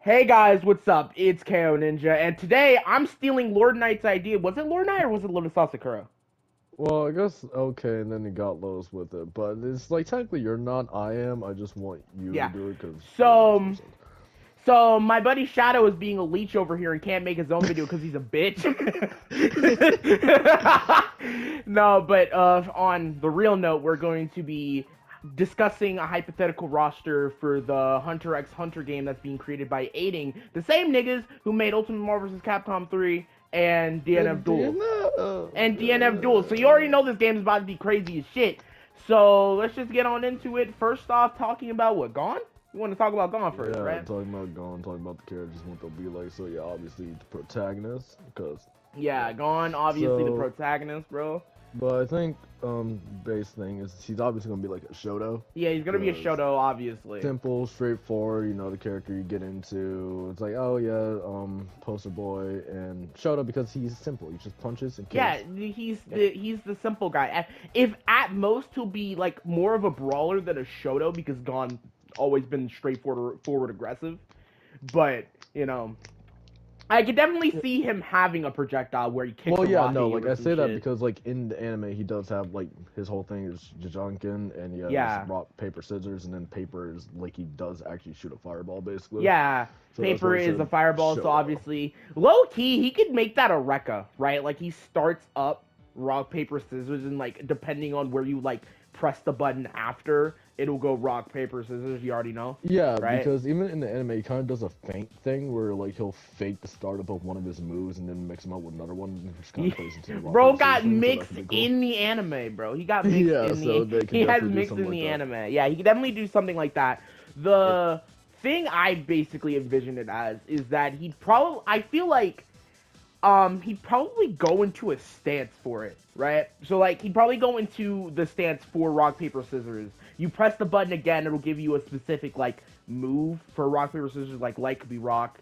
Hey guys, what's up? It's KO Ninja, and today I'm stealing Lord Knight's idea. Was it Lord Knight or was it Lotus Sasakura? Well, I guess okay, and then you got Lowe's with it, but it's like technically you're not. I am. I just want you to Yeah. do it because yeah, it makes more So, sense. so my buddy Shadow is being a leech over here and can't make his own video because he's a bitch. No, but on the real note, we're going to be discussing a hypothetical roster for the Hunter x Hunter game that's being created by aiding the same niggas who made Ultimate Marvel vs. Capcom 3 and DNF And Duel. And DNF Duel. So you yeah. already know this game is about to be crazy as shit. So let's just get on into it. First off, talking about what? Gon? You want to talk about Gon first, Yeah, right? talking about Gon, talking about the characters, what they'll be like. So yeah, obviously the protagonist, because Yeah, Gon, obviously the so. protagonist, bro. But I think base thing is he's obviously gonna be like a Shoto. Yeah, he's gonna be a Because Shoto, obviously. simple, straightforward. You know the character you get into. It's like, oh yeah, poster boy and Shoto because he's simple. He just punches and kills. Yeah, he's the simple guy. If at most he'll be like more of a brawler than a Shoto because Gon always been straightforward, forward aggressive. But you know, I could definitely see him having a projectile where he kicks Well, a yeah, rocket no, like or I some say that shit. because like in the anime he does have like his whole thing is Jajunkin and he has Yeah, rock paper scissors and then paper is like he does actually shoot a fireball basically. yeah. So that's Paper why I is a said fireball, so Shoto. obviously low key he could make that a Rekka, right? Like he starts up rock paper scissors, and like depending on where you like press the button after, it'll go rock paper scissors. You already know, Yeah, right? because even in the anime he kind of does a feint thing where like he'll fake the start up of one of his moves and then mix him up with another one and just kind of plays into the rock Bro paper scissors got thing. So that mixed could be cool. in the anime, bro. He got mixed Yeah, in so the. they can He has definitely do mixed something in like the that. anime. Yeah, he could definitely do something like that. It, The thing I basically envision it as is that he'd probably. I feel like he'd probably go into a stance for it, right? So like he'd probably go into the stance for rock paper scissors. You press the button again, it'll give you a specific like move for rock paper scissors. Like light could be rock,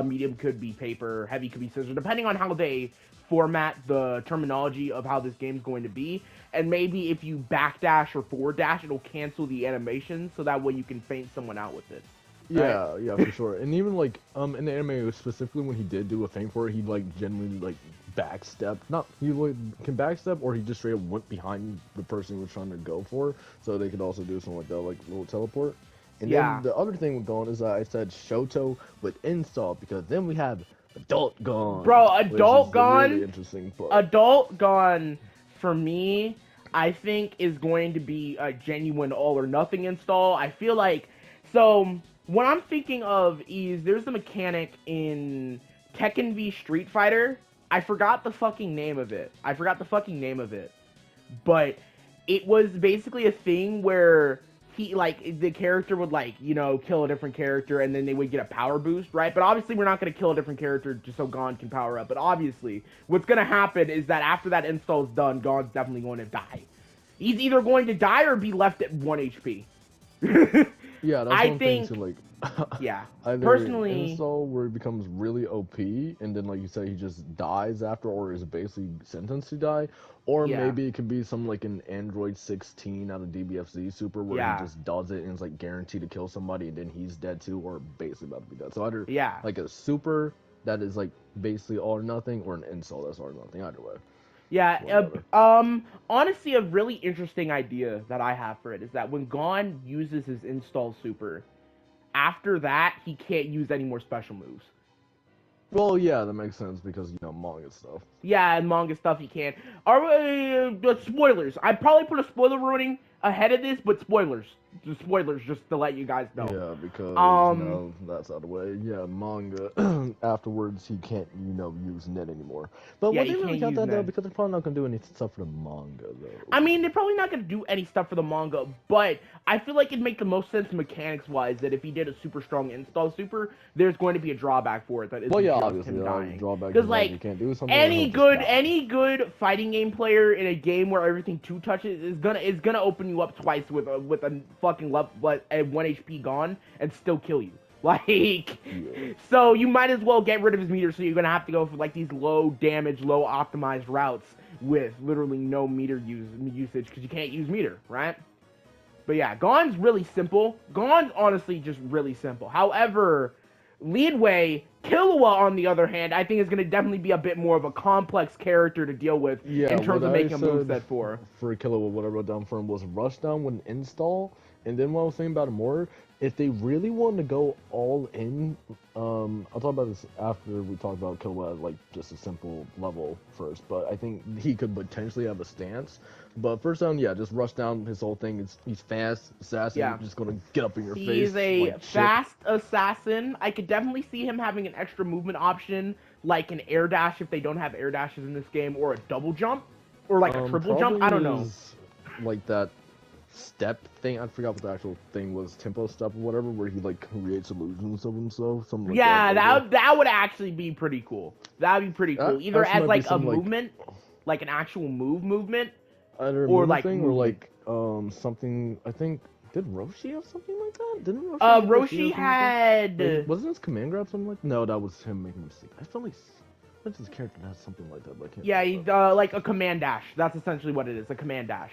medium could be paper, heavy could be scissors, depending on how they format the terminology of how this game's going to be. And maybe if you backdash or forward dash, it'll cancel the animation, so that way you can feint someone out with it. Right? Yeah, yeah, for sure. And even like in the anime specifically when he did do a feint for it, he like genuinely like backstep. Not he like can backstep or he just straight up went behind the person he was trying to go for. So they could also do something like that, like little teleport. And then Yeah. the other thing with Gon is that I said Shoto with install because then we have adult Gon, Bro, which is adult the really gone. interesting part. Adult Gone, for me, I think is going to be a genuine all or nothing install. I feel like, so what I'm thinking of is there's a mechanic in Tekken v Street Fighter. I forgot the fucking name of it. But it was basically a thing where he like the character would like kill a different character and then they would get a power boost, right? But obviously we're not going to kill a different character just so Gon can power up. But obviously what's going to happen is that after that install is done, Gon's definitely going to die. He's either going to die or be left at 1 HP. Yeah, that's I one thing think, to like yeah, either personally, install where it becomes really OP and then like you say he just dies after or is basically sentenced to die, or yeah, maybe it could be some like an Android 16 out of DBFZ Super where he yeah, just does it and it's like guaranteed to kill somebody and then he's dead too or basically about to be dead. So either yeah. like a super that is like basically all or nothing or an install that's all or nothing. Either way, one or Yeah, the other. honestly, a really interesting idea that I have for it is that when Gon uses his install super, after that, he can't use any more special moves. Well, yeah, that makes sense because manga stuff. Yeah, and manga stuff he can't. Are spoilers? I'd probably put a spoiler warning ahead of this, but spoilers. Just spoilers, just to let you guys know. Yeah, because Um, now that's out of the way. Yeah, manga. Afterwards, he can't, use net anymore. But yeah, would he they really can't count use that though? Ned. Because they're probably not gonna do any stuff for the manga though. I mean, they're probably not going to do any stuff for the manga, but I feel like it'd make the most sense mechanics-wise that if he did a super strong install super, there's going to be a drawback for it that Well, isn't yeah, just obviously, him the dying. drawback Because, is like he like, can't do something or he'll just die. any good fighting game player in a game where everything two touches is gonna open you up twice with a fucking level, a 1 HP gone and still kill you. Like, Yeah. so you might as well get rid of his meter, so you're gonna have to go for like these low damage, low optimized routes with literally no meter usage because you can't use meter, right? But yeah, Gon's really simple. Gon's honestly just really simple. However, Leadway, Killua, on the other hand, I think is going to definitely be a bit more of a complex character to deal with Yeah, in terms what of I making a said moveset for. for Killua, what I wrote down for him was rush down when install, and then what I was thinking about it more, if they really wanted to go all in, I'll talk about this after we talk about Killua at like just a simple level first, but I think he could potentially have a stance. But first down, yeah, just rush down his whole thing. He's fast, assassin, Yeah. just gonna get up in your face He's a like shit. fast assassin. I could definitely see him having an extra movement option, like an air dash if they don't have air dashes in this game, or a double jump, or like a triple jump. I don't know. Like that step thing. I forgot what the actual thing was. Tempo step or whatever, where he like creates illusions of himself. Something like Yeah, that. that would actually be pretty cool. That'd be pretty cool. Either actually as might be like a some, movement, like an actual movement, either a or movement like thing or movement. like something. I think did Roshi have something like that? Didn't Roshi? Have Roshi something like that? had. Wasn't his command grab something like? No, that was him making a mistake. I felt like what's his character that has something like that, but I can't. Yeah, he's like a command dash. That's essentially what it is, a command dash.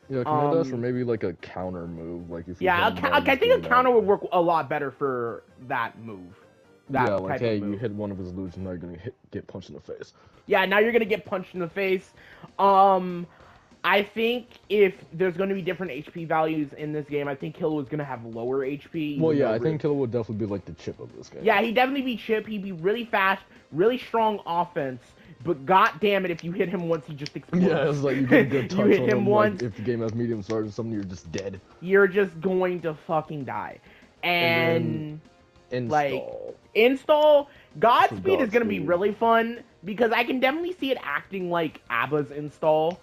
Yeah, command dash or maybe like a counter move, like if you Yeah, I think a counter would work a lot better for that move. That yeah, like type hey, of move. you hit one of his illusions, now you're gonna get punched in the face. Yeah, now you're gonna get punched in the face. I think if there's going to be different HP values in this game, I think Killua is going to have lower HP. Well, yeah, I think Killua would definitely be like the chip of this game. Yeah, he'd definitely be chip. He'd be really fast, really strong offense. But god damn it, if you hit him once, he just explodes. Yeah, it's like you get a good touch you hit on him once, like, if the game has medium stars or something, you're just dead. You're just going to fucking die. And install. Install, Godspeed is going to be really fun. Because I can definitely see it acting like ABBA's install,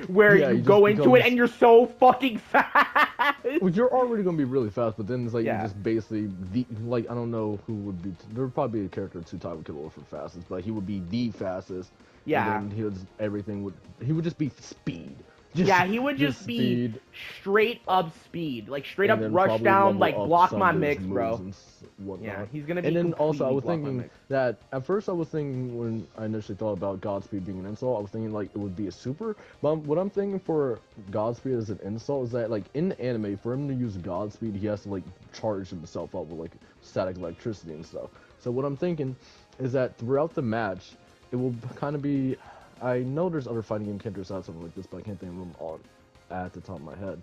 where you go into it and you're so fucking fast. Well, you're already gonna be really fast, but then it's like you just basically I don't know who would be. There would probably be a character to tie with Killua for fastest, but he would be the fastest. Yeah. And then he would just be speed. He would just be straight up speed, like straight up rush down, like block my mix, bro. Yeah, he's gonna be. And then also, I was thinking that at first I was thinking when I initially thought about Godspeed being an insult, I was thinking like it would be a super. But what I'm thinking for Godspeed as an insult is that like in the anime, for him to use Godspeed, he has to like charge himself up with like static electricity and stuff. So what I'm thinking is that throughout the match, it will kind of be. I know there's other fighting game characters that have something like this, but I can't think of them on at the top of my head.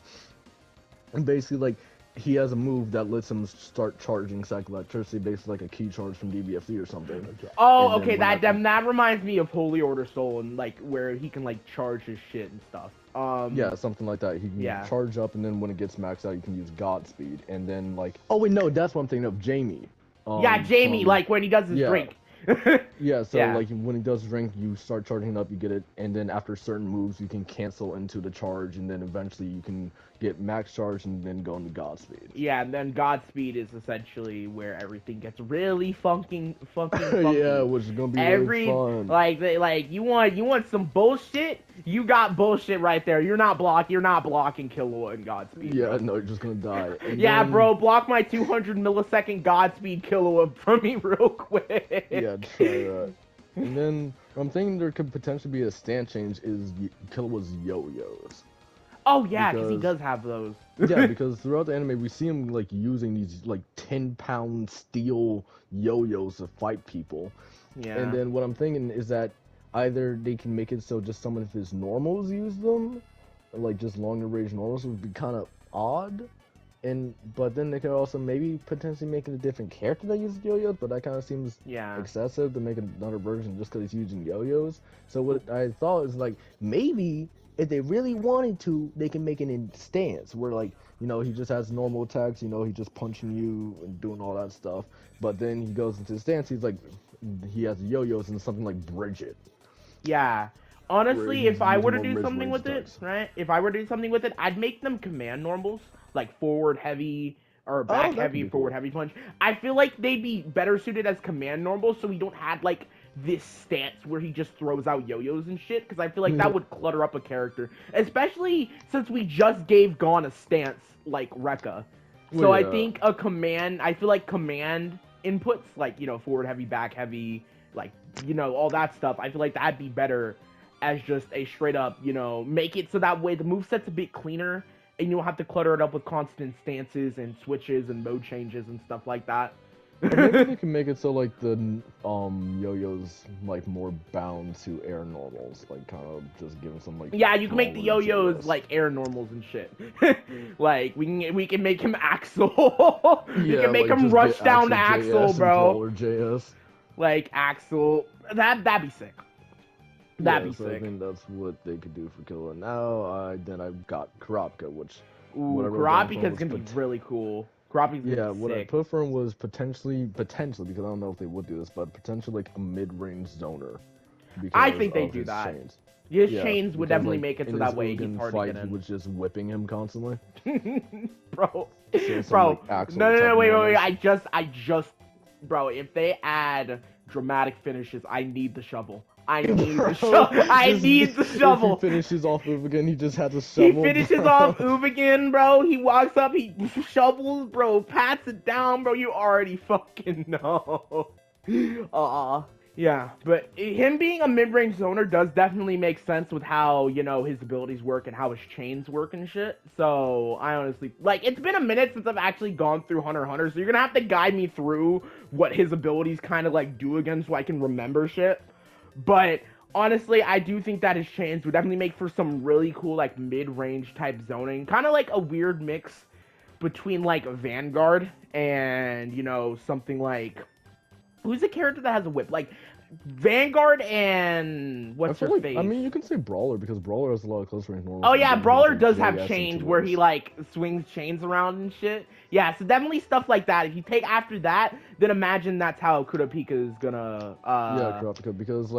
And basically, like, he has a move that lets him start charging static electricity, basically like a key charge from DBFD or something. Oh, okay, that reminds me of Holy Order Soul, and like where he can like charge his shit and stuff. Yeah, something like that. He can charge up, and then when it gets maxed out, you can use Godspeed, and then like, oh wait, no, that's what I'm thinking of, Jamie. Jamie, like when he does his drink. Yeah, so like when he does drink, you start charging it up, you get it, and then after certain moves, you can cancel into the charge, and then eventually you can get max charge and then go into Godspeed. Yeah, and then Godspeed is essentially where everything gets really funky. Yeah, which is gonna be really fun. Like you want some bullshit? You got bullshit right there. You're not blocking Killua and Godspeed. Yeah, bro. no, you're just gonna die. And then, bro, block my 200 millisecond Godspeed Killua from me real quick. Yeah, try that. And then I'm thinking there could potentially be a stand change is Killua's yo-yos. Oh yeah, because he does have those. Yeah, because throughout the anime we see him like using these like 10-pound steel yo-yos to fight people. Yeah. And then what I'm thinking is that either they can make it so just some of his normals use them, like just longer range normals would be kind of odd. But then they could also maybe potentially make it a different character that uses yo-yos, but that kind of seems excessive to make another version just because he's using yo-yos. So what I thought is like maybe if they really wanted to, they can make it in stance where like, you know, he just has normal attacks, you know, he's just punching you and doing all that stuff. But then he goes into stance, he has yo-yos and something like Bridget. Yeah. Honestly, if I were to do something with it, right? If I were to do something with it, I'd make them command normals, like forward heavy or back heavy, forward heavy punch. I feel like they'd be better suited as command normals, so we don't have like this stance where he just throws out yo-yos and shit, because I feel like that would clutter up a character, especially since we just gave Gon a stance like Rekka. So I think I feel like command inputs, like, you know, forward heavy, back heavy, like, you know, all that stuff, I feel like that'd be better as just a straight up, you know, make it so that way the moveset's a bit cleaner and you don't have to clutter it up with constant stances and switches and mode changes and stuff like that. Or maybe they can make it so like the yo-yos like more bound to air normals, like kind of just give them some like. Yeah, you can make the brawler yo-yos JS. like air normals and shit. Like we can make him Axel. We Yeah, can make like him just rush get down to Axel Axel, JS and bro. Brawler JS. Like Axel, that'd be sick. That'd Yeah, be so I sick. think that's what they could do for Killua. Now, then I got Kurapika, which what Ooh, I wrote down for him Kurapika's was gonna be really cool. Kurapika's gonna yeah, be what I sick. put for him was potentially because I don't know if they would do this, but potentially like a mid-range zoner. I Because think they of do his that. chains. His Yeah, chains would because, definitely like, make it so in that his way he's Ugin hard fight, to get he in. was just whipping him constantly. Bro, So some, bro, like, Axel no, type wait, moments. I just, bro, if they add dramatic finishes, I need the shovel. I need the shovel. I need the If he shovel. finishes off Uf again, he just had to He shovel. finishes bro. off Ubigan, bro. He walks up, he shovels, bro, pats it down, bro. You already fucking know. Yeah, but him being a mid-range zoner does definitely make sense with how, you know, his abilities work and how his chains work and shit. So, I honestly, like, it's been a minute since I've actually gone through Hunter x Hunter, so you're gonna have to guide me through what his abilities kind of, like, do again so I can remember shit. But, honestly, I do think that his chains would definitely make for some really cool, like, mid-range type zoning. Kind of like a weird mix between, like, Vanguard and, you know, something like... Who's the character that has a whip? Like, Vanguard and... What's her face? I mean, you can say Brawler because Brawler has a lot of close range normals. Oh, yeah, Brawler does have JS chains into where his. he, like, swings chains around and shit. Yeah, so definitely stuff like that. If you take after that, then imagine that's how Kurapika is gonna... Yeah, Kurapika, because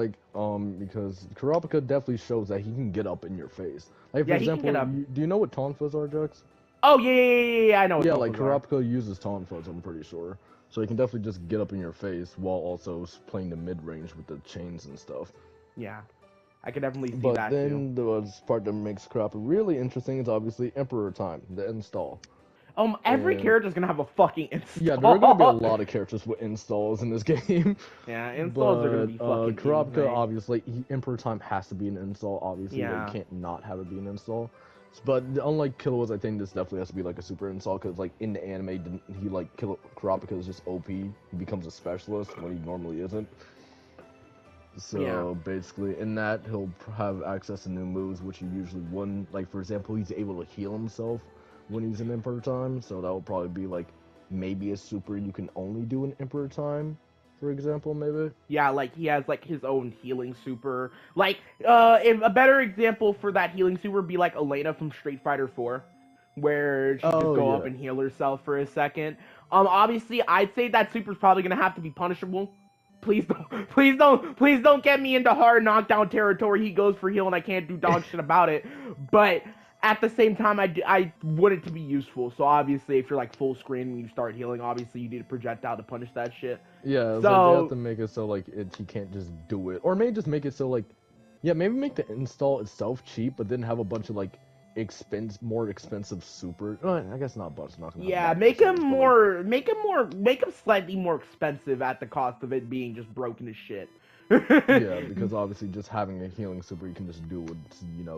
Kurapika definitely shows that he can get up in your face. Like, for Yeah, he can example, get up. do you know what Tonfas are, Jax? Oh, yeah, I know what Yeah, those like, are. Kurapika uses Tonfas, I'm pretty sure. So he can definitely just get up in your face while also playing the mid-range with the chains and stuff. Yeah, I can definitely see But that, then too. the part that makes Kurapika really interesting is obviously Emperor Time, the install. Every And character's gonna have a fucking install. yeah, there are gonna be a lot of characters with installs in this game. Yeah, installs are gonna But be fucking Kurapika, insane. obviously, Emperor Time has to be an install. Obviously, Yeah. they can't not have it be an install. But unlike Killua's, I think this definitely has to be like a super install because, like, in the anime, he like Kurapika is just OP. He becomes a specialist when he normally isn't. So Yeah. basically, in that, he'll have access to new moves, which he usually wouldn't. Like, for example, he's able to heal himself when he's in Emperor Time, so that will probably be like maybe a super you can only do in Emperor Time, for example, maybe. Yeah, like he has like his own healing super. Like, if a better example for that healing super would be like Elena from Street Fighter 4, where she just go up and heal herself for a second. Obviously, I'd say that super's probably gonna have to be punishable. Please don't get me into hard knockdown territory. He goes for heal and I can't do dog shit about it. But at the same time, I want it to be useful. So obviously, if you're like full screen and you start healing, obviously you need a projectile to punish that shit. Yeah, it's So like they have to make it so like he can't just do it, or maybe just make it so like, yeah, maybe make the install itself cheap, but then have a bunch of like more expensive super. I guess not a bunch. Not gonna have yeah, that make him percentage, make him slightly more expensive at the cost of it being just broken as shit. yeah, because obviously just having a healing super you can just do would,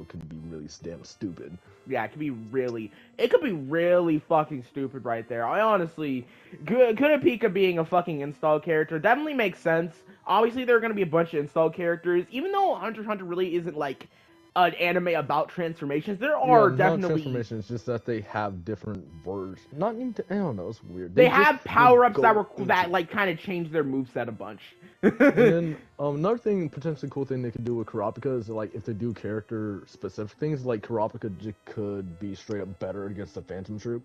can be really damn stupid. Yeah, it could be really fucking stupid right there. I honestly, Kurapika being a fucking install character definitely makes sense. Obviously, there are going to be a bunch of install characters. Even though Hunter x Hunter really isn't like an anime about transformations, there are definitely... not transformations, just that they have different versions. Not even, I don't know, it's weird. They have power-ups that like kind of change their moveset a bunch. And then another potentially cool thing they could do with Kurapika is like if they do character specific things, like Kurapika could be straight up better against the Phantom Troop.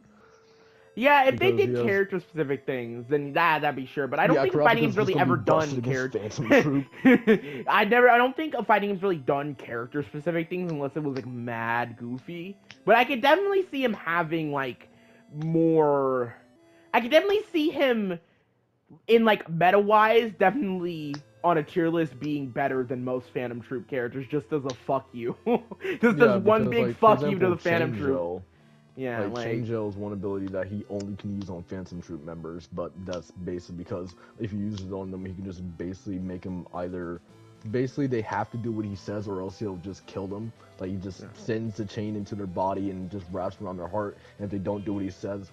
Yeah, if they did character specific things, then that'd be sure. But I don't think Kurapika's fighting game's really ever done character. I don't think a fighting game's really done character specific things unless it was like mad goofy. But I could definitely see him having like more. I could definitely see him in like meta wise, definitely on a tier list being better than most Phantom Troop characters, just as a fuck you. Just as one big like, fuck example, you to the Phantom Troop. Yeah, like Change-O is one ability that he only can use on Phantom Troop members, but that's basically because if he uses it on them, he can just basically make them either. Basically, they have to do what he says, or else he'll just kill them. Like he just sends the chain into their body and just wraps around their heart. And if they don't do what he says,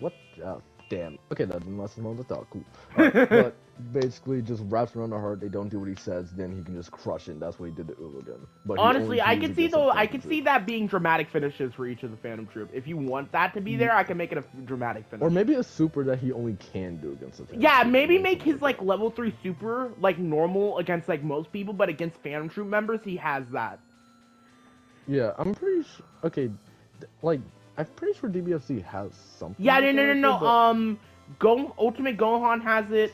damn. Okay, that didn't last as long as I thought. Cool. Alright, but basically just wraps around the heart. They don't do what he says. Then he can just crush it. That's what he did to Ulugan. But he only Honestly, I can can use see against a though. I Phantom can Troop. see that being dramatic finishes for each of the Phantom Troop. If you want that to be there, I can make it a dramatic finish. Or maybe a super that he only can do against the Phantom Yeah, Troop, maybe or make something his like level 3 super like normal against like most people, but against Phantom Troop members, he has that. Yeah, I'm pretty sure. Okay, like I'm pretty sure DBFC has something. Yeah, like no. that, Ultimate Gohan has it.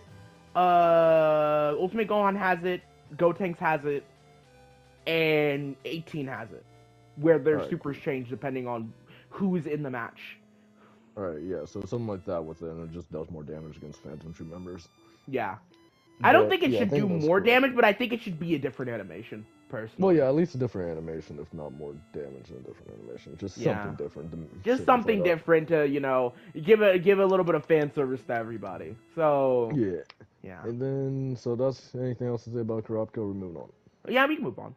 Ultimate Gohan has it. Gotenks has it, and 18 has it, where their Alright, supers change depending on who's in the match. Alright, yeah, so something like that with it, and it just does more damage against Phantom Troop members. Yeah, I don't But, think it yeah, I should think do that's more correct. damage, but I think it should be a different animation. Personally. Well, yeah, at least a different animation, if not more damage in a different animation. Just Yeah. something different. To Just shake something the fight up. different to, you know, give a little bit of fan service to everybody. So Yeah. And then, so that's anything else to say about Kurapika? We're moving on. Yeah, we can move on.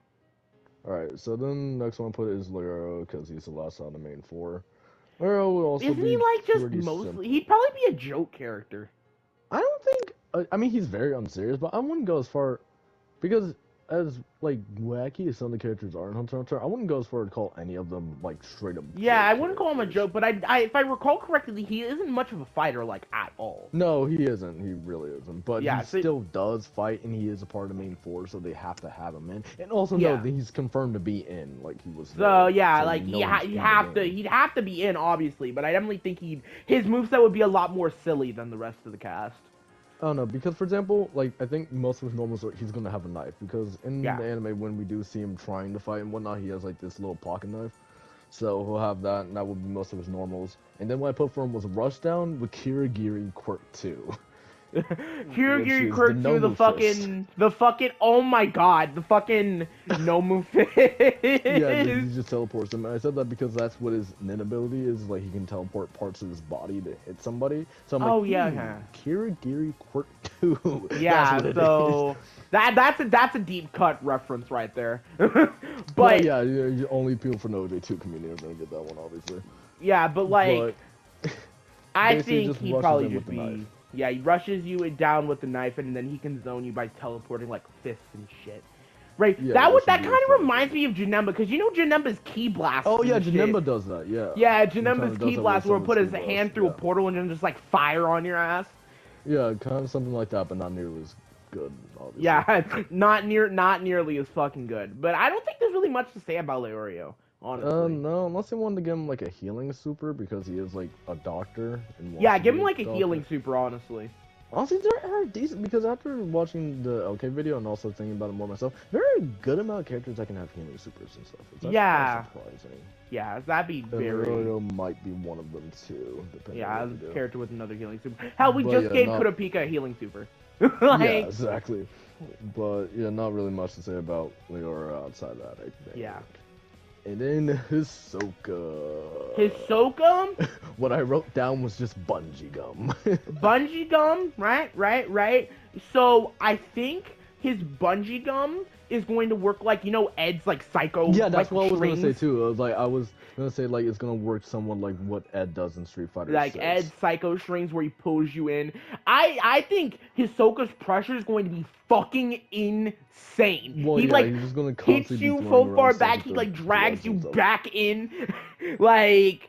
Alright, so then next one I put is Leorio, because he's the last out of the main four. Leorio would also Isn't be he like just pretty mostly? simple. He'd probably be a joke character. I don't think. I mean, he's very unserious, but I wouldn't go as far because as like wacky as some of the characters are in Hunter x Hunter, I wouldn't go as far to call any of them like straight up. Yeah, I joke wouldn't call him a characters. joke, but I if I recall correctly, he isn't much of a fighter like at all. No, he isn't. He really isn't. But Yeah, he so- still does fight, and he is a part of the main four, so they have to have him in. And also Yeah. know that he's confirmed to be in, like he was. So there, yeah, so like you know he'd he's in the have to game. he'd have to be in obviously, but I definitely think his moveset would be a lot more silly than the rest of the cast. I don't know, because for example, like I think most of his normals are he's gonna have a knife because in Yeah. the anime when we do see him trying to fight and whatnot, he has like this little pocket knife. So he'll have that, and that would be most of his normals. And then what I put for him was Rushdown with Kirigiri Quirk 2. Kirigiri is Quirk the 2, no-move the fucking, oh my god, the fucking no move fist. Yeah, he just teleports him. And I said that because that's what his Nin ability is, like he can teleport parts of his body to hit somebody. So I'm Oh, like, yeah. Kirigiri Quirk 2. Yeah, That's what it so is. that's a deep cut reference right there. but Well, yeah, only people from the OJ2 community are gonna get that one, obviously. yeah, but like But I basically think just he'd rushes probably in just with the be knife. yeah, he rushes you down with the knife and then he can zone you by teleporting like fists and shit. Right, Yeah, that should that be kind fun. of reminds me of Janemba because you know Janemba's ki blast. Oh yeah, and shit. Janemba does that. Yeah. Yeah, He kinda Janemba's does ki that blast with where some he of put his his ki blast, hand through a yeah. portal and then just like fire on your ass. Yeah, kind of something like that, but not nearly as good, obviously. Yeah, not nearly as fucking good. But I don't think there's really much to say about Leorio, honestly. No, unless they wanted to give him like a healing super because he is like a doctor. And wants Yeah, to give be him like a doctor. healing super, honestly. Honestly, they're decent because after watching the LK video and also thinking about it more myself, there are a good amount of characters that can have healing supers and stuff. It's actually Yeah. kinda surprising. Yeah, that'd be And very. Leorio might be one of them too, depending Yeah, on what a you do. character with another healing super. Hell, we But just yeah, gave not- Kurapika a healing super. Yeah, like, exactly. But yeah, not really much to say about Leorio outside that, I think. yeah. And then Hisoka. Hisoka, What I wrote down was just bungee gum. bungee gum, right. So I think his bungee gum is going to work like Ed's like psycho. Yeah, that's like, what I was gonna say strings. too. I was gonna say like it's gonna work somewhat like what Ed does in Street Fighter. Like 6. Ed's psycho strings where he pulls you in. I think Hisoka's pressure is going to be fucking insane. Well, he yeah, like he's just gonna hits constantly you be so throwing far around stuff back, with he the like drags gloves you and stuff. back in. Like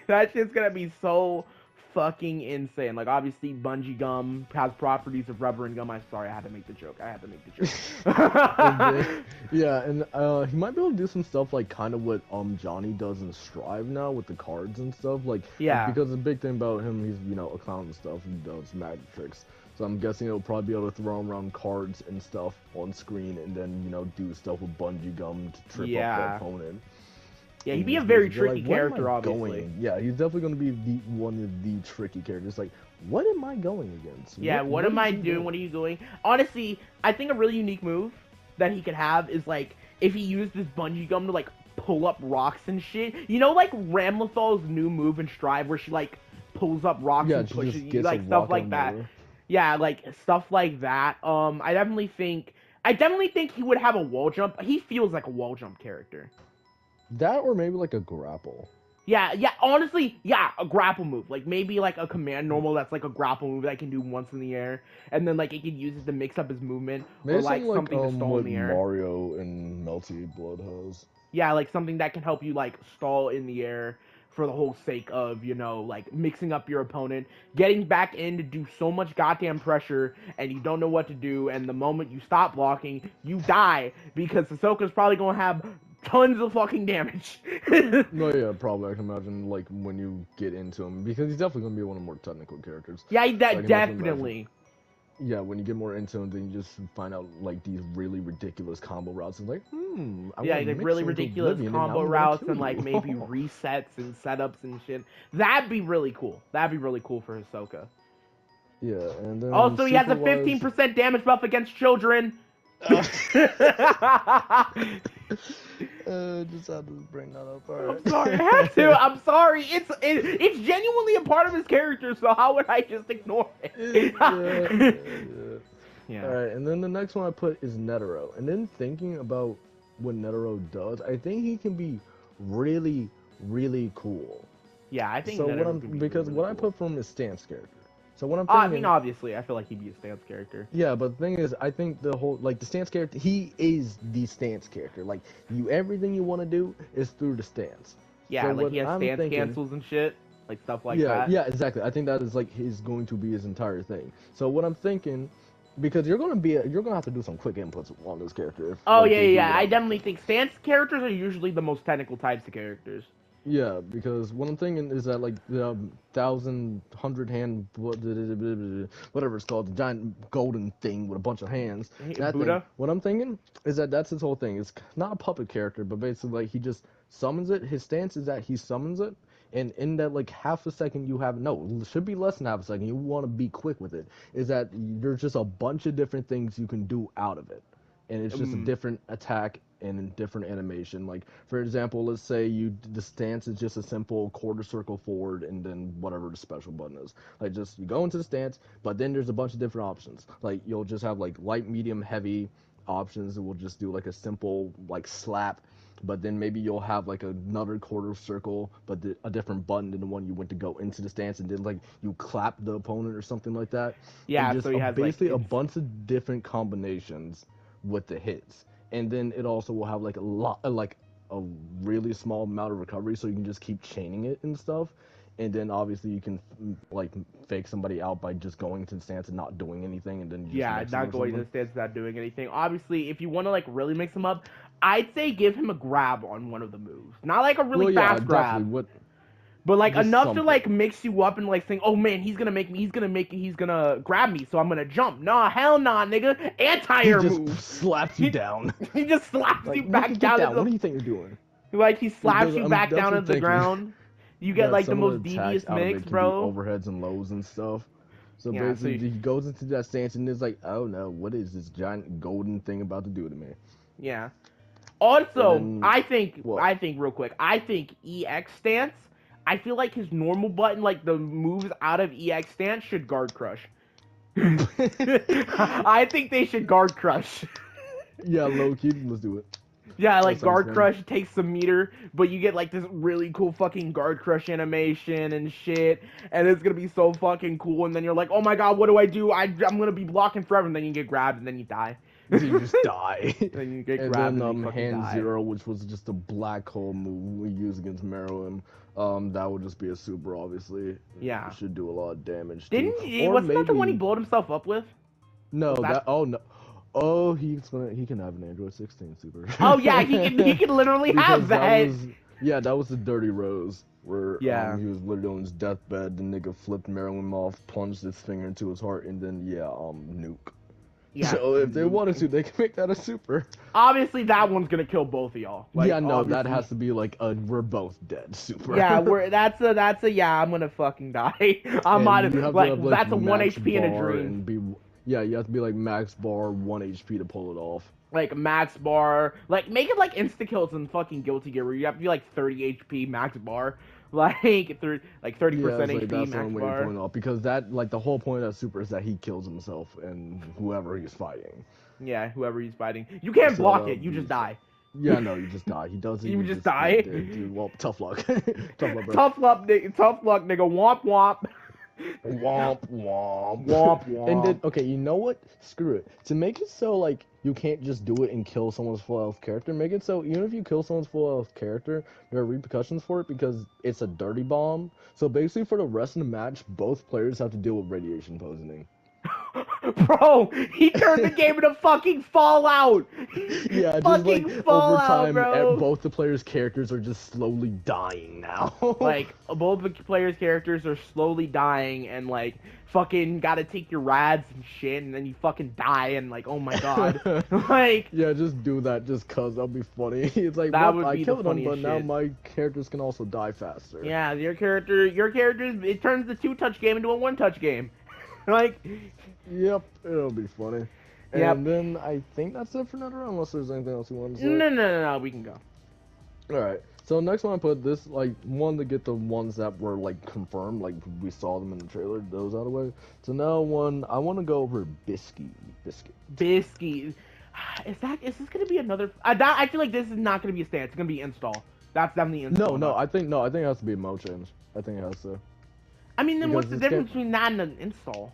that shit's gonna be so fucking insane. Like obviously bungee gum has properties of rubber and gum. I'm sorry, I had to make the joke. And then- yeah, and he might be able to do some stuff like kind of what Johnny does in Strive now with the cards and stuff. Like Yeah. because the big thing about him, he's a clown and stuff. He does magic tricks. So I'm guessing he'll probably be able to throw around cards and stuff on screen, and then do stuff with bungee gum to trip up Yeah. the opponent. Yeah, he'd And be a just very be tricky like, "Where am character, I obviously. going?" Yeah, he's definitely going to be one of the tricky characters. Like, what am I going against? Yeah, what am is I he doing? What are you doing? Honestly, I think a really unique move that he could have is like if he used this bungee gum to like pull up rocks and shit. Like Ramlethal's new move in Strive where she like pulls up rocks Yeah, and she pushes just you, gets like a stuff rock like on that. there. Yeah, like stuff like that. I definitely think he would have a wall jump. He feels like a wall jump character. That or maybe like a grapple. Yeah, yeah, honestly, yeah, a grapple move. Like, maybe, like, a command normal that's, like, a grapple move that I can do once in the air. And then, like, it can use it to mix up his movement. Or, Maybe like, something like something to stall in what the air. Mario and Melty Blood has. Yeah, like, something that can help you, like, stall in the air for the whole sake of, you know, like, mixing up your opponent. Getting back in to do so much goddamn pressure, and you don't know what to do. And the moment you stop blocking, you die. Because Hisoka's probably gonna have tons of fucking damage. No, yeah, probably. I can imagine like when you get into him because he's definitely gonna be one of the more technical characters. Yeah, So I that can definitely imagine. definitely. Yeah, when you get more into him, then you just find out like these really ridiculous combo routes. And like, I Yeah, want to like mix really you into ridiculous Oblivion, and combo I'm gonna routes kill and like maybe you. resets and setups and shit. That'd be really cool. That'd be really cool for Hisoka. Yeah, and then Also, he has super a wise. 15% damage buff against children. Just had to bring that up. All I'm right. sorry, I had to. I'm sorry. It's genuinely a part of his character, so how would I just ignore it? All right, and then the next one I put is Netero. And then thinking about what Netero does, I think he can be really, really cool. Yeah, I think So what Netero I'm could be because really, what really I cool. put from his stance character. So what I'm I mean, thinking, obviously, I feel like he'd be a stance character. yeah, but the thing is, I think the whole like the stance character, he is the stance character. Like you, everything you want to do is through the stance. Yeah, So like what he has I'm stance thinking, cancels and shit, like stuff like yeah, that. yeah, exactly. I think that is like his going to be his entire thing. So what I'm thinking, because you're gonna have to do some quick inputs on this character if Oh like yeah, they do yeah. what I I'm definitely thinking. think stance characters are usually the most technical types of characters. Yeah, because what I'm thinking is that like the thousand hundred hand whatever it's called, the giant golden thing with a bunch of hands. That thing. Buddha. What I'm thinking is that that's his whole thing. It's not a puppet character, but basically like he just summons it. His stance is that he summons it, and in that like half a second you have no, it should be less than half a second. You want to be quick with it. Is that there's just a bunch of different things you can do out of it, and it's just a Um, different attack and a different animation. Like for example, let's say the stance is just a simple quarter circle forward and then whatever the special button is. Like just you go into the stance, but then there's a bunch of different options. Like you'll just have like light, medium, heavy options that will just do like a simple like slap. But then maybe you'll have like another quarter circle, but a different button than the one you went to go into the stance, and then like you clap the opponent or something like that, and yeah, just so he has like basically a bunch of different combinations with the hits. And then it also will have like a lot, like a really small amount of recovery, so you can just keep chaining it and stuff. And then obviously you can like fake somebody out by just going to the stance and not doing anything, and then you just yeah, mix them not or going to something. the stance, not doing anything. Obviously, if you want to like really mix them up, I'd say give him a grab on one of the moves. Not like a really Well, yeah, fast definitely. grab, What but like just enough to something. like mix you up and like saying, "Oh man, he's gonna grab me, so I'm gonna jump." Nah, hell nah, nigga. He Anti-air just move. slaps you He, down. he just slaps Like, you nigga, back get down down. What into do you think you're doing? like he slaps Because you I'm back down definitely into the thinking ground. You get that like the some of the most attacks devious out of mix, it can do bro. overheads and lows and stuff. So Yeah, so basically, he goes into that stance and is like, "Oh no, what is this giant golden thing about to do to me?" yeah. And Also, then I think what? real quick, I think EX stance. I feel like his normal button, like the moves out of EX stance, should guard crush. I think they should guard crush. Yeah, low key, let's do it. Yeah, That like sounds guard fun. crush takes some meter, but you get like this really cool fucking guard crush animation and shit, and it's gonna be so fucking cool. And then you're like, oh my god, what do I do? I'm gonna be blocking forever, and then you get grabbed, and then you die. So you just die. Then you get And grabbed, then and then you fucking hand die. zero, which was just a black hole move we use against Mero, and that would just be a super. Obviously, Yeah. it should do a lot of damage too. Didn't he, Or wasn't that the one he maybe blowed himself up with? no, Was that? that oh no. Oh, he can have an Android 16 super. Oh yeah, he can literally have Because that that. was yeah, that was the Dirty Rose where Yeah. he was literally on his deathbed. The nigga flipped Marilyn off, plunged his finger into his heart, and then yeah, nuke. Yeah. So if they wanted to, they can make that a super. Obviously, that one's gonna kill both of y'all. Like, Yeah, no, that obviously. has to be like a we're both dead super. Yeah, that's a yeah. I'm gonna fucking die. I'm And not you have to like have like that's a one max HP in a bar dream. and be yeah, you have to be like max bar 1 HP to pull it off. Like max bar, like make it like insta kills and fucking Guilty Gear where you have to be like 30 HP max bar, like 30% Yeah, it's like HP that's the max only way you're bar. pulling it off because that like the whole point of that super is that he kills himself and whoever he's fighting. Yeah, whoever he's fighting, you can't So that block it. would You be just die. Yeah, no, you just die. He doesn't. You just die? Dude, well, tough luck. Tough luck, bro. Tough luck, nigga. Tough luck, nigga. Womp womp. Womp womp. Womp womp. And then, okay, you know what? Screw it. To make it so, like, you can't just do it and kill someone's full health character, make it so even if you kill someone's full health character, there are repercussions for it because it's a dirty bomb. So basically, for the rest of the match, both players have to deal with radiation poisoning. Bro, he turned the game into fucking Fallout. Yeah, just fucking like Fallout, over time, bro. both the players' characters are just slowly dying now. Like, both the players' characters are slowly dying, and like, fucking gotta take your rads and shit, and then you fucking die, and like, oh my god. Like, yeah, just do that just cause that'll be funny. It's like, that well, would I be killed the them, funniest but now shit. my characters can also die faster. Yeah, your character, it turns the 2-touch game into a 1-touch game. Like, yep, it'll be funny. And Yep. then I think that's it for Netero, unless there's anything else you want to say. No, we can go. Alright, so next one I put this, like, one to get the ones that were, like, confirmed, like, we saw them in the trailer, those out of the way. So now I want to go over Biscuit. Biscuit. Is this gonna be another? I feel like this is not gonna be a stand. It's gonna be install. That's definitely install. No, I think it has to be a mode change. I think it has to. I mean, then because what's the difference between that and an install?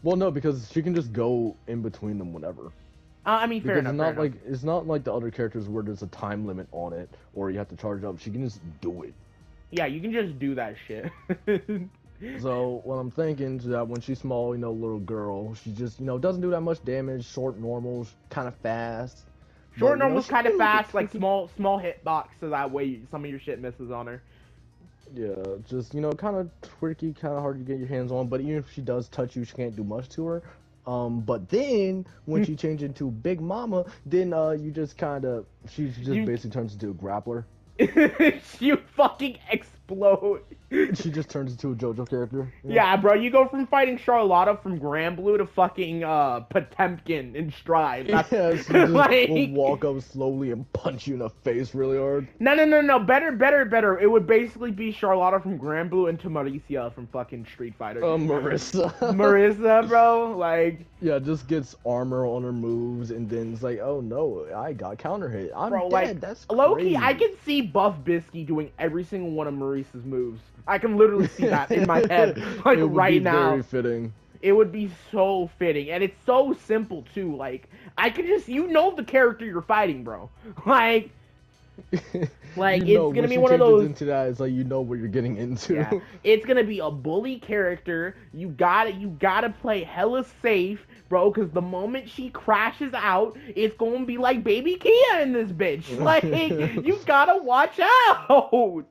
Well, no, because she can just go in between them whenever. I mean, fair enough. It's not like the other characters where there's a time limit on it or you have to charge up. She can just do it. Yeah, you can just do that shit. So what I'm thinking is that when she's small, little girl, she just doesn't do that much damage. Short normals, kind of fast. Short But, normals, kind of fast, like tricky. small hitbox, so that way some of your shit misses on her. Yeah, just kind of tricky, kind of hard to get your hands on. But even if she does touch you, she can't do much to her. But then when she changes into Big Mama, then she just basically turns into a grappler. You fucking explode. She just turns into a JoJo character. Yeah, bro, you go from fighting Charlotta from Granblue to fucking Potemkin in Stride. That's, Yeah, she just will walk up slowly and punch you in the face really hard. No. Better. It would basically be Charlotta from Granblue into Maricia from fucking Street Fighter. Marissa. Marissa, bro, like... Yeah, just gets armor on her moves, and then it's like, oh no, I got counter hit. I'm Bro, dead. like, That's low-key, crazy. I can see Buff Biscuit doing every single one of Maurice's moves. I can literally see that in my head, like, it would right be now. Very fitting. It would be so fitting, and it's so simple, too. Like, I could just, the character you're fighting, bro. Like, it's gonna be one of those... into that, it's like, what you're getting into. Yeah. It's gonna be a bully character. You gotta play hella safe, bro, because the moment she crashes out, it's gonna be like Baby Kia in this bitch. Like, you gotta watch out!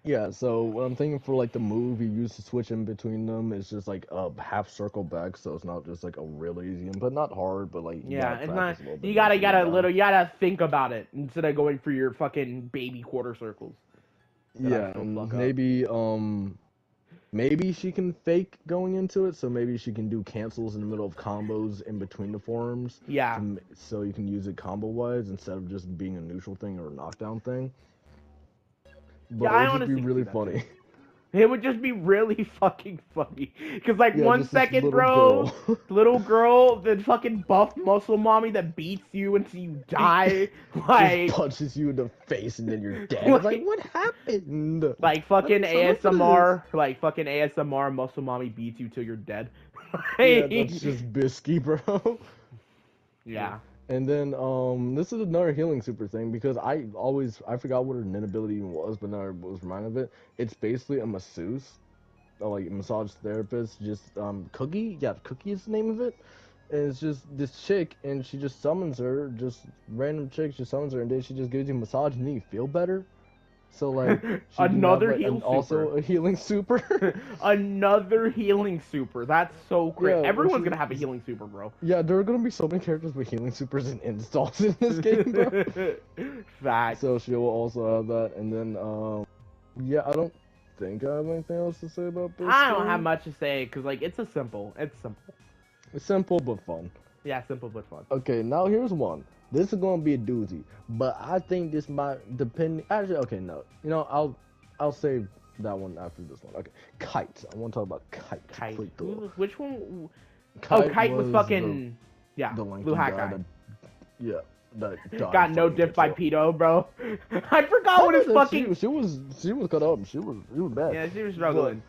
Yeah, so what I'm thinking for like the move you use to switch in between them is just like a half circle back, so it's not just like a real easy, but not hard, but like yeah, it's not. You gotta gotta think about it instead of going for your fucking baby quarter circles. Yeah, maybe she can fake going into it, so maybe she can do cancels in the middle of combos in between the forms. Yeah. So you can use it combo wise instead of just being a neutral thing or a knockdown thing. But yeah, it would just be really funny. It would just be really fucking funny. Because, like, yeah, 1 second, bro, little girl, the fucking buff muscle mommy that beats you until you die, like... Just punches you in the face and then you're dead. It's like, what happened? Like, fucking ASMR muscle mommy beats you till you're dead. Yeah, that's just Biscuit, bro. Yeah. And then, this is another healing super thing, because I forgot what her nin ability even was, but now I was reminded of it. It's basically a masseuse, or like a massage therapist, just, Cookie? Yeah, Cookie is the name of it. And it's just this chick, and she just summons her, just random chick, just summons her, and then she just gives you a massage, and then you feel better. So, like, another heal super. Also a healing super. Another healing super. That's so great. Yeah, everyone's gonna have a healing super, bro. Yeah, there are gonna be so many characters with healing supers and installs in this game, bro. Fact. So she will also have that, and then, yeah, I don't think I have anything else to say about this. I don't have much to say, because, like, it's simple. It's simple but fun. Yeah, simple but fun. Okay, now here's one. This is gonna be a doozy, but I think this might depend. Actually, okay, no. I'll save that one after this one. Okay, Kite. I want to talk about Kite. Kite. Which one? Kite Kite was fucking... the Blue Hat guy. Yeah. that died Got no fighting diff by Killua. Pito, bro. I forgot what his fucking. She was cut up. She was bad. Yeah, she was struggling.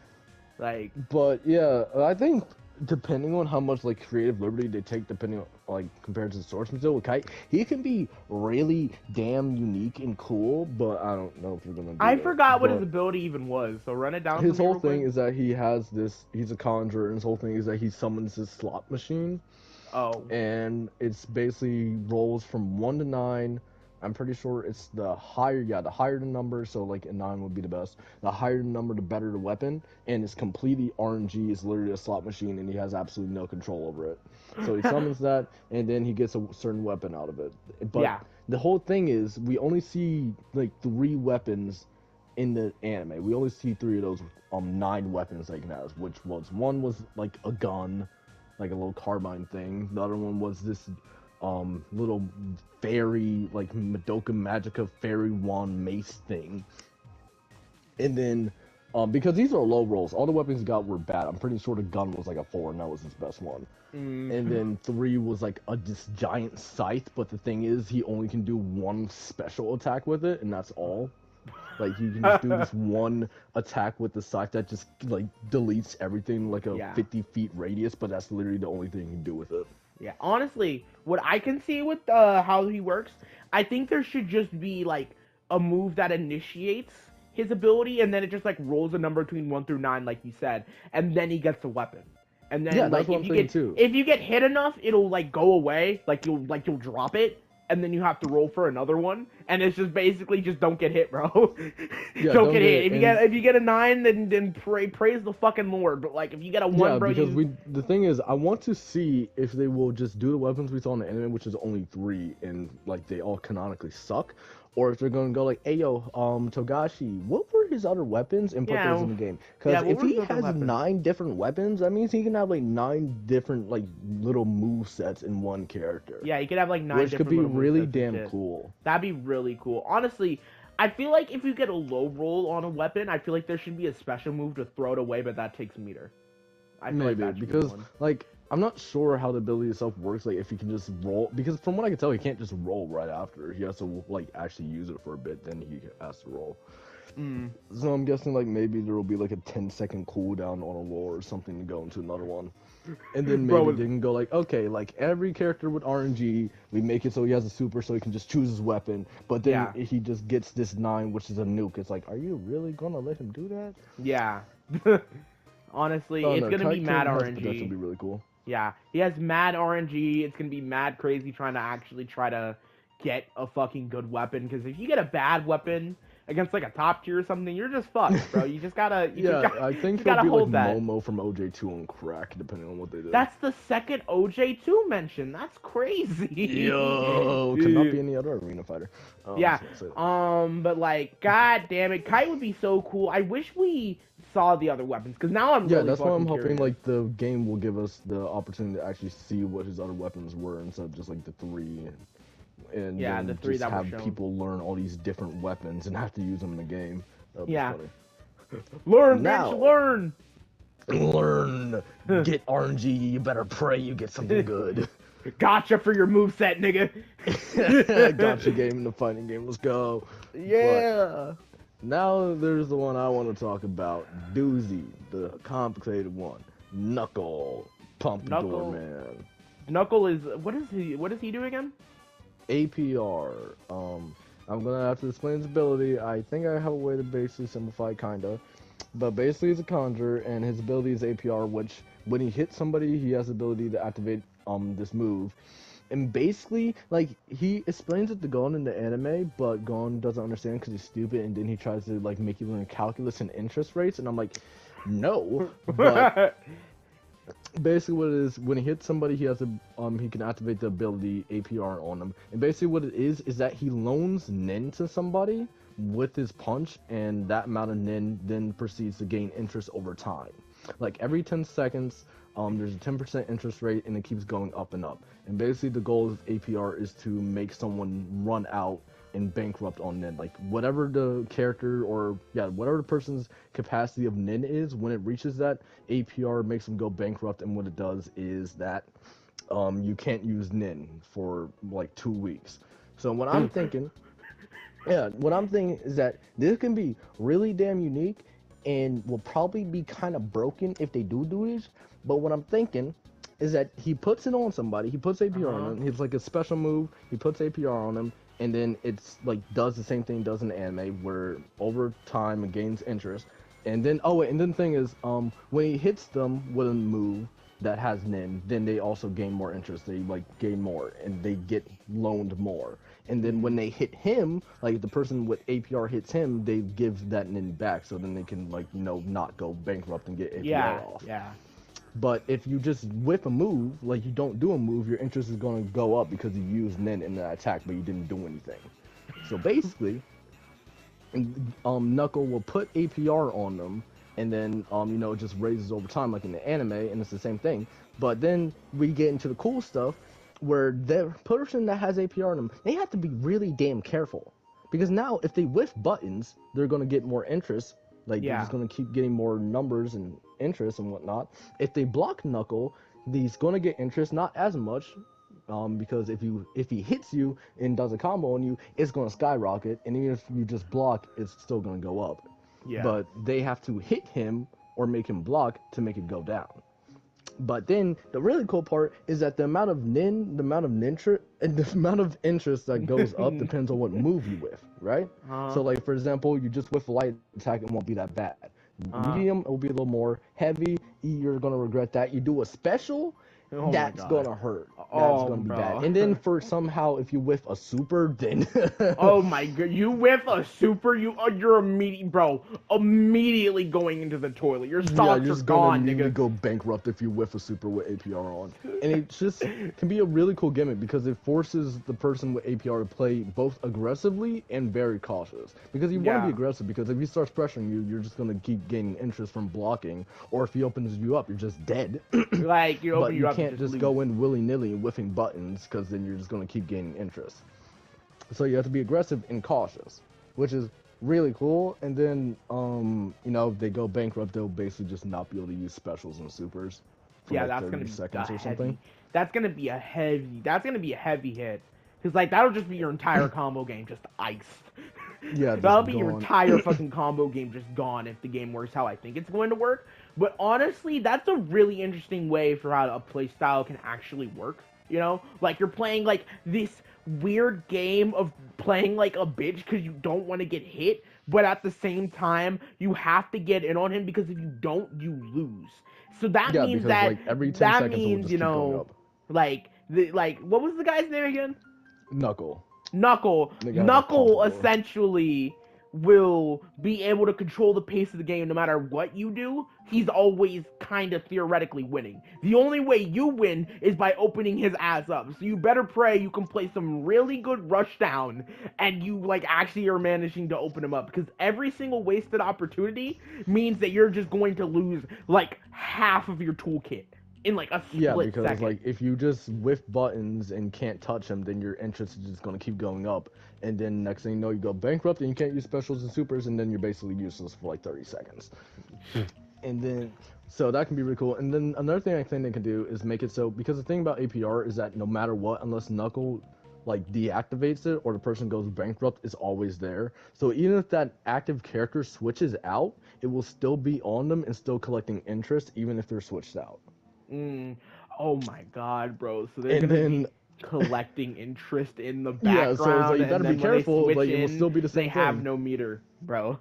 Like, But yeah, I think depending on how much like creative liberty they take, depending on like compared to the source material with Kite, he can be really damn unique and cool. But I don't know if you're gonna. I forgot what his ability even was. So run it down. His for me whole real thing quick. is that he has this. He's a conjurer, and his whole thing is that he summons this slot machine. Oh. And it's basically rolls from 1 to 9. I'm pretty sure it's the higher the number, so like a 9 would be the best. The higher the number, the better the weapon, and it's completely RNG. It's literally a slot machine, and he has absolutely no control over it. So he summons that, and then he gets a certain weapon out of it. But the whole thing is, we only see like 3 weapons in the anime. We only see 3 of those 9 weapons that he can have, which was one was like a gun, like a little carbine thing. The other one was this little fairy, like Madoka Magica fairy wand mace thing. And then because these are low rolls, all the weapons he got were bad. I'm pretty sure the gun was like a 4, and that was his best one. And then 3 was like this giant scythe, but the thing is, he only can do 1 special attack with it, and that's all. Like, you can just do this 1 attack with the scythe that just, like, deletes everything, like a 50 feet radius, but that's literally the only thing you can do with it. Yeah, honestly, what I can see with how he works, I think there should just be, like, a move that initiates his ability, and then it just, like, rolls a number between 1 through 9, like you said, and then he gets a weapon. And then, like, if you get hit enough, it'll, like, go away, you'll drop it, and then you have to roll for another one, and it's just basically just don't get hit, bro. Yeah, don't get hit. If you get a 9, then praise the fucking Lord. But like if you get a 1, bro, because the thing is, I want to see if they will just do the weapons we saw in the anime, which is only 3, and like they all canonically suck, or if they're gonna go like, hey yo, Togashi, what were his other weapons, and put those in the game? Because if he has 9 different weapons, that means he can have like 9 different like little move sets in one character. Yeah, he could have like 9 which different could be little really movesets damn cool. That'd be really cool. Honestly, I feel like if you get a low roll on a weapon, I feel like there should be a special move to throw it away, but that takes meter. I feel Maybe like because like I'm not sure how the ability itself works. Like if he can just roll, because from what I can tell, he can't just roll right after. He has to like actually use it for a bit, then he has to roll. So I'm guessing like maybe there will be like a 10-second cooldown on a roll or something to go into another one. And then maybe they can go like, okay, like every character with RNG, we make it so he has a super, so he can just choose his weapon. But then he just gets this 9, which is a nuke. It's like, are you really gonna let him do that? Yeah. Honestly, it's gonna be mad RNG. That should be really cool. Yeah, he has mad RNG. It's gonna be mad crazy trying to get a fucking good weapon. Because if you get a bad weapon against like a top tier or something, you're just fucked, bro. You just gotta. I think he'll be like Momo from OJ2 on crack, depending on what they do. That's the second OJ2 mention. That's crazy. Yo, could not be any other arena fighter. But like, god damn it, Kite would be so cool. I wish we saw the other weapons, because now I'm really that's why I'm hoping curious. like the game will give us the opportunity to actually see what his other weapons were instead of just like the 3. And then the 3 just that were have shown. People learn all these different weapons and have to use them in the game. That'd be funny. Learn, bitch, learn. Learn. Get RNG. You better pray you get something good. Gotcha for your moveset, nigga. Gotcha game in the fighting game. Let's go. Yeah. But now there's the one I want to talk about. Doozy, the complicated one. Knuckle. Pompadour Man. Knuckle is what does he do again? APR. I'm gonna have to explain his ability. I think I have a way to basically simplify, kinda. But basically, he's a conjurer, and his ability is APR, which when he hits somebody, he has the ability to activate this move. And basically, like, he explains it to Gon in the anime, but Gon doesn't understand because he's stupid, and then he tries to like make you learn calculus and interest rates, and I'm like, no. But basically what it is, when he hits somebody, he has to he can activate the ability APR on them. And basically what it is that he loans nin to somebody with his punch, and that amount of nin then proceeds to gain interest over time. Like every 10 seconds, there's a 10% interest rate, and it keeps going up and up. And basically the goal of APR is to make someone run out and bankrupt on nin. Like whatever the character whatever the person's capacity of nin is, when it reaches that, APR makes them go bankrupt, and what it does is that you can't use Nin for like 2 weeks. So what I'm thinking, yeah, what I'm thinking is that this can be really damn unique and will probably be kind of broken if they do this. But what I'm thinking is that he puts it on somebody, he puts APR on them, it's like a special move, he puts APR on them, and then it's like does the same thing it does in the anime where over time it gains interest. And then oh wait, and then the thing is, when he hits them with a move that has Nin, then they also gain more interest. They like gain more and they get loaned more. And then when they hit him, like the person with APR hits him, they give that Nin back, so then they can like not go bankrupt and get APR off. Yeah. But if you just whiff a move, like you don't do a move, your interest is going to go up because you used Nin in the attack, but you didn't do anything. So basically, Knuckle will put APR on them, and then it just raises over time like in the anime, and it's the same thing. But then we get into the cool stuff where the person that has APR on them, they have to be really damn careful, because now if they whiff buttons, they're gonna get more interest. Like they're just gonna keep getting more numbers and interest and whatnot. If they block Knuckle, he's gonna get interest, not as much. Because if he hits you and does a combo on you, it's gonna skyrocket, and even if you just block, it's still gonna go up. Yeah. But they have to hit him or make him block to make it go down. But then the really cool part is that the amount of interest that goes up depends on what move you whiff, right? So like for example, you just whiff a light attack, it won't be that bad. Medium, it will be a little more heavy. You're gonna regret that. You do a special, that's gonna hurt. That's gonna be bad. And then for somehow, if you whiff a super, then oh my god, you whiff a super, you're immediately going into the toilet. Your stocks are gone, nigga. You go bankrupt if you whiff a super with APR on. And it just can be a really cool gimmick because it forces the person with APR to play both aggressively and very cautious. Because you want to be aggressive, because if he starts pressuring you, you're just gonna keep gaining interest from blocking. Or if he opens you up, you're just dead. Like you open you up. You can't just go in willy-nilly and whiffing buttons, because then you're just going to keep gaining interest. So you have to be aggressive and cautious, which is really cool. And then, if they go bankrupt, they'll basically just not be able to use specials and supers for like that's 30 gonna be seconds or something. That's gonna be a heavy hit. Because like that'll just be your entire combo game just iced. Yeah, that'll be your entire fucking combo game just gone if the game works how I think it's going to work. But honestly, that's a really interesting way for how a playstyle can actually work. Like you're playing like this weird game of playing like a bitch because you don't want to get hit, but at the same time you have to get in on him because if you don't, you lose. So that means that like, every 10 seconds means keep going up. like what was the guy's name again? Knuckle Essentially will be able to control the pace of the game no matter what you do. He's always kind of theoretically winning. The only way you win is by opening his ass up. So you better pray you can play some really good rush down and you like actually are managing to open him up, because every single wasted opportunity means that you're just going to lose like half of your toolkit in like a split second. Like if you just whiff buttons and can't touch them, then your interest is just gonna keep going up, and then next thing you know, you go bankrupt and you can't use specials and supers, and then you're basically useless for like 30 seconds. And then so that can be really cool. And then another thing I think they can do is make it so, because the thing about APR is that no matter what, unless Knuckle like deactivates it or the person goes bankrupt, it's always there. So even if that active character switches out, it will still be on them and still collecting interest even if they're switched out. Oh my god, bro. So they're gonna be collecting interest in the background. Yeah, so it's like, you better be careful, like it will still be the same thing. They have no meter, bro.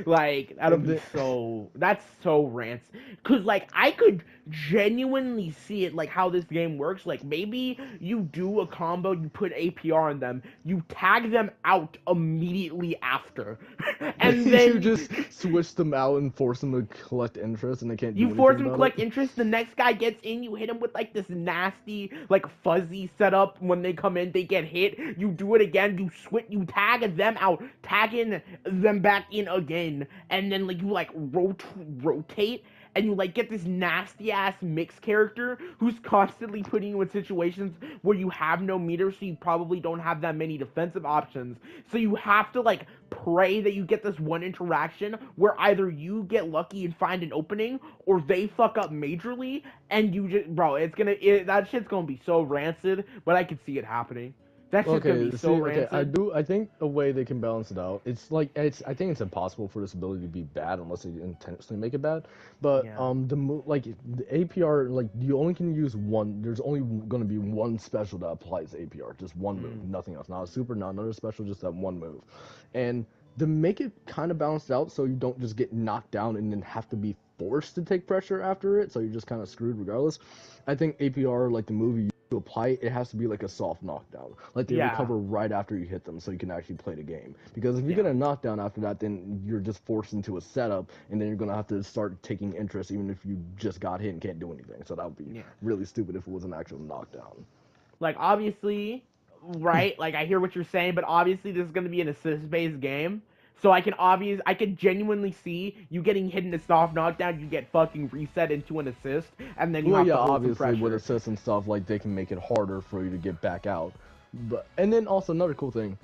Like, that's so rants. Cause like, I could genuinely see it, like how this game works. Like maybe you do a combo, you put APR on them, you tag them out immediately after. And then you just switch them out and force them to collect interest, and they can't do anything. You force them to collect interest, the next guy gets in, you hit him with like this nasty, like fuzzy setup. When they come in, they get hit. You do it again, you tag them out, tagging them back in again, and then like you like rotate, and you like get this nasty ass mixed character who's constantly putting you in situations where you have no meter, so you probably don't have that many defensive options. So you have to like pray that you get this one interaction where either you get lucky and find an opening, or they fuck up majorly, and you just, bro, that shit's gonna be so rancid, but I can see it happening. That shit's gonna be so rancid. I think a way they can balance it out. I think it's impossible for this ability to be bad unless they intentionally make it bad. But Yeah. the APR, like, you only can use one. There's only gonna be one special that applies APR, just one move, nothing else. Not a super, not another special, just that one move. And to make it kind of balanced out, so you don't just get knocked down and then have to be forced to take pressure after it, so you're just kind of screwed regardless. I think APR, like the movie, to apply it has to be like a soft knockdown, like they recover right after you hit them, so you can actually play the game. Because if you get a knockdown after that, then you're just forced into a setup, and then you're gonna have to start taking interest even if you just got hit and can't do anything. So that would be really stupid if it was an actual knockdown. Like, obviously, right, like I hear what you're saying, but obviously this is gonna be an assist-based game. So I can genuinely see you getting hit in a soft knockdown, you get fucking reset into an assist, and then you have to hold obviously pressure. with assists and stuff, like they can make it harder for you to get back out. And then also another cool thing,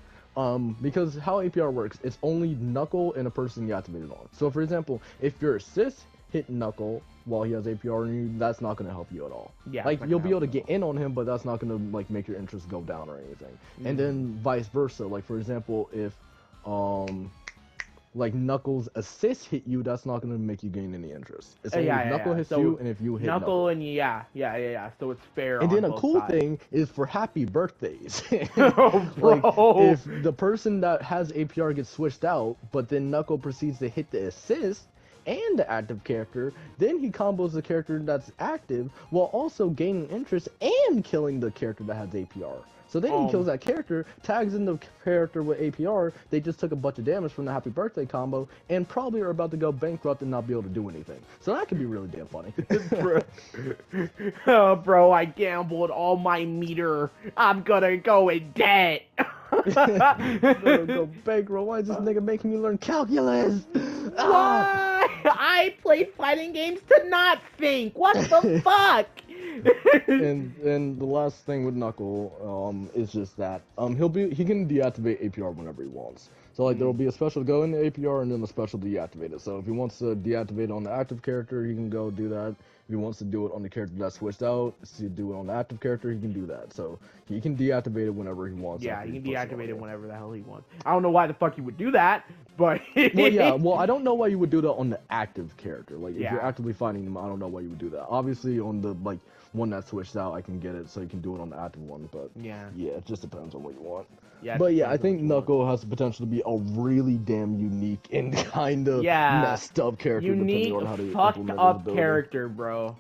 because how APR works, it's only Knuckle and a person you activated on. So for example, if your assist hit Knuckle while he has APR on you, that's not gonna help you at all. Yeah, like you'll be able to get in on him, but that's not gonna like make your interest go down or anything. And then vice versa. Like for example, if like Knuckle's assist hit you, that's not gonna make you gain any interest. It's only if Knuckle hits you and if you hit Knuckle. And so it's fair. And then a cool thing is for happy birthdays. Oh, bro. Like, if the person that has APR gets switched out, but then Knuckle proceeds to hit the assist and the active character, then he combos the character that's active while also gaining interest and killing the character that has APR. So then he kills that character, tags in the character with APR, they just took a bunch of damage from the happy birthday combo, and probably are about to go bankrupt and not be able to do anything. So that could be really damn funny. Oh, bro, I gambled all my meter. I'm gonna go in debt. Go bankrupt. Why is this nigga making me learn calculus? Why? I play fighting games to not think. What the fuck? and the last thing with Knuckle is just that he can deactivate APR whenever he wants. So like there will be a special to go into APR and then a special to deactivate it. So if he wants to deactivate it on the active character, he can go do that. If he wants to do it on the character that's switched out, to do it on the active character, he can do that. So he can deactivate it whenever he wants. Yeah, he can deactivate it whenever the hell he wants. I don't know why the fuck he would do that, but well, I don't know why you would do that on the active character. Like if you're actively fighting him, I don't know why you would do that. Obviously on the like one that's switched out, I can get it so you can do it on the active one, but yeah, it just depends on what you want. Yeah, but yeah, I think Knuckle has the potential to be a really damn unique and kind of messed up character. Unique, depending on how to fucked up character, bro.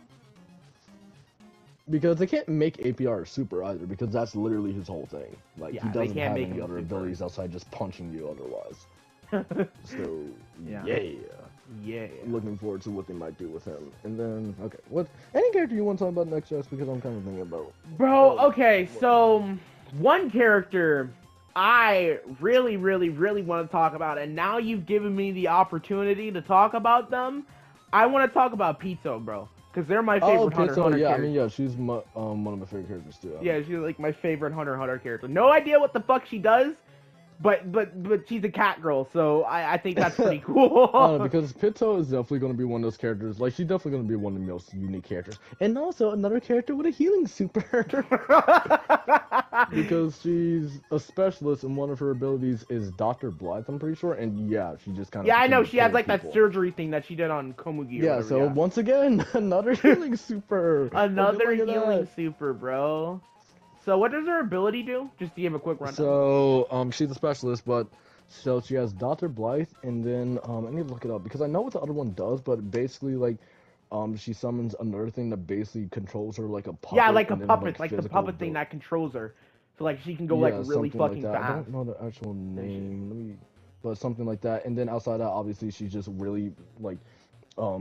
Because they can't make APR super either, because that's literally his whole thing. Like he doesn't have any other abilities outside just punching you otherwise. So yeah. Looking forward to what they might do with him. And then, okay, any character you want to talk about next, Jess? Because I'm kind of thinking about. Bro, okay, so one character I really, really, really want to talk about, and now you've given me the opportunity to talk about them. I want to talk about Pito, bro, because they're my favorite Hunter x Hunter character. I mean, she's one of my favorite characters too. Yeah, she's like my favorite Hunter x Hunter character. No idea what the fuck she does. But she's a cat girl, so I think that's pretty cool. Because Pito is definitely going to be one of those characters. Like, she's definitely going to be one of the most unique characters. And also another character with a healing super. Because she's a specialist, and one of her abilities is Dr. Blythe, I'm pretty sure. And yeah, she just kind of... Yeah, I know. She has like that surgery thing that she did on Komugi. Yeah, so once again, another healing super. Another healing super, bro. So what does her ability do? Just to give a quick rundown. So she's a specialist, but so she has Dr. Blythe, and then I need to look it up because I know what the other one does, but basically like she summons another thing that basically controls her like a puppet. Yeah, like a puppet, like the puppet thing that controls her. So like she can go like really fucking like fast. I don't know the actual name. But something like that. And then outside that, obviously she's just really like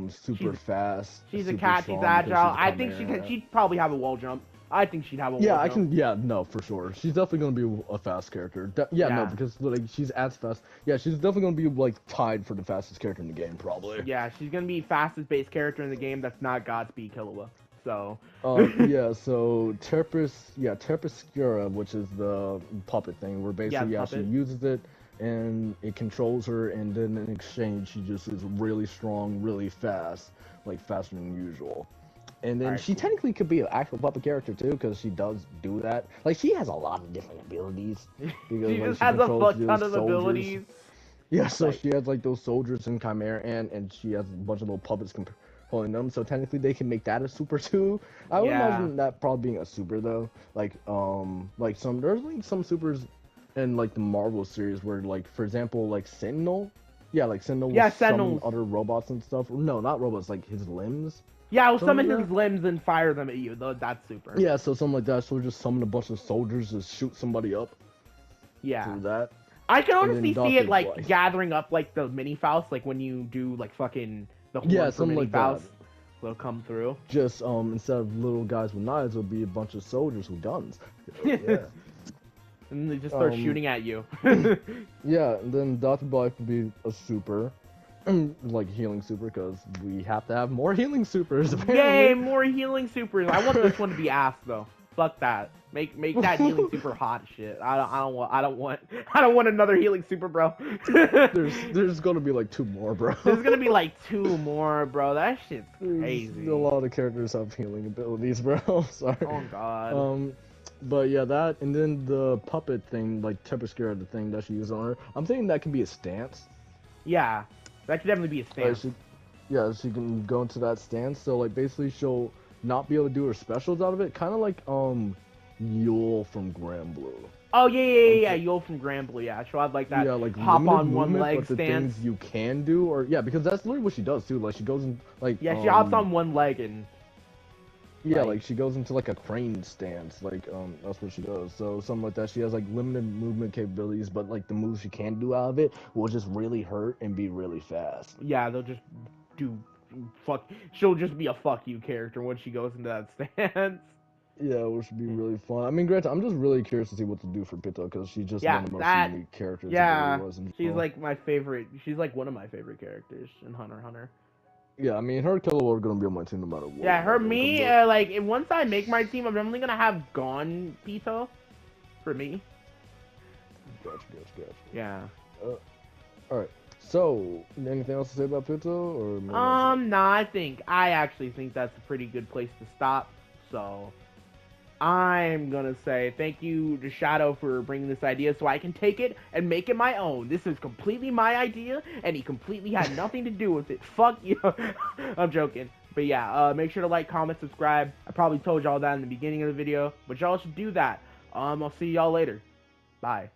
super fast. She's a cat. She's agile. I think she'd probably have a wall jump. I think she'd have a Yeah, wall I jump. can. Yeah, no, for sure. She's definitely gonna be a fast character. Yeah, no, Yeah. because like she's as fast. Yeah, she's definitely gonna be like tied for the fastest character in the game, probably. Yeah, she's gonna be fastest base character in the game. That's not Godspeed Killua. So. Yeah. So Terpescura, which is the puppet thing, where basically she puppet. uses it and it controls her, and then in exchange she just is really strong, really fast, like faster than usual. And then she technically could be an actual puppet character too, because she does do that. Like she has a lot of different abilities. Because, She like, just has a fuck ton of soldiers. abilities. Yeah, so she has like those soldiers in Chimera and she has a bunch of little puppets controlling them. So technically they can make that a super too. I would imagine that probably being a super though. Like there's like some supers in like the Marvel series where, like, for example, like Sentinel. Yeah, like Sentinel will summon other robots and stuff. No, not robots, like his limbs. Yeah, I'll summon his limbs and fire them at you. That's super. Yeah, so something like that. So just summon a bunch of soldiers to shoot somebody up. Yeah. Through that. I can honestly see it like gathering up like the mini Faust, like when you do like fucking the horn for mini Faust. They'll come through. Just instead of little guys with knives, it'll be a bunch of soldiers with guns. Yeah. And they just start shooting at you. Yeah, and then Dr. Blythe would be a super. Like healing super, because we have to have more healing supers. Apparently. Yay, more healing supers! I want this one to be ass though. Fuck that. Make that healing super hot shit. I don't want another healing super, bro. there's gonna be like 2 more, bro. There's gonna be like 2 more, bro. That shit's crazy. A lot of characters have healing abilities, bro. Sorry. Oh god. But yeah, that, and then the puppet thing, like Terpescura, the thing that she used on her. I'm thinking that can be a stance. Yeah. That could definitely be a stance. She can go into that stance. So like basically she'll not be able to do her specials out of it, kind of like Yule from Granblue. Oh yeah, Yule from Granblue. Yeah, she'll have like that. Yeah, like hop on one leg but the stance. things you can do, or because that's literally what she does too. Like she goes in like she hops on one leg and. Yeah, like she goes into like a crane stance, like that's what she does. So something like that. She has like limited movement capabilities, but like the moves she can do out of it will just really hurt and be really fast. Yeah, they'll just do fuck. She'll just be a fuck you character when she goes into that stance. Yeah, which would be really fun. I mean, granted, I'm just really curious to see what to do for Pitto, because she's just one of the most unique characters. Yeah, she's like my favorite. She's like one of my favorite characters in Hunter x Hunter. Yeah, I mean, her and Killua are gonna be on my team no matter what. Yeah, like once I make my team, I'm definitely gonna have Gon Freecss for me. Gotcha. Yeah. All right. So, anything else to say about Pitto, or? Nah. I actually think that's a pretty good place to stop. So, I'm gonna say thank you to Shadow for bringing this idea so I can take it and make it my own. This is completely my idea, and he completely had nothing to do with it. Fuck you. I'm joking. But yeah, make sure to like, comment, subscribe. I probably told y'all that in the beginning of the video, but y'all should do that. I'll see y'all later. Bye.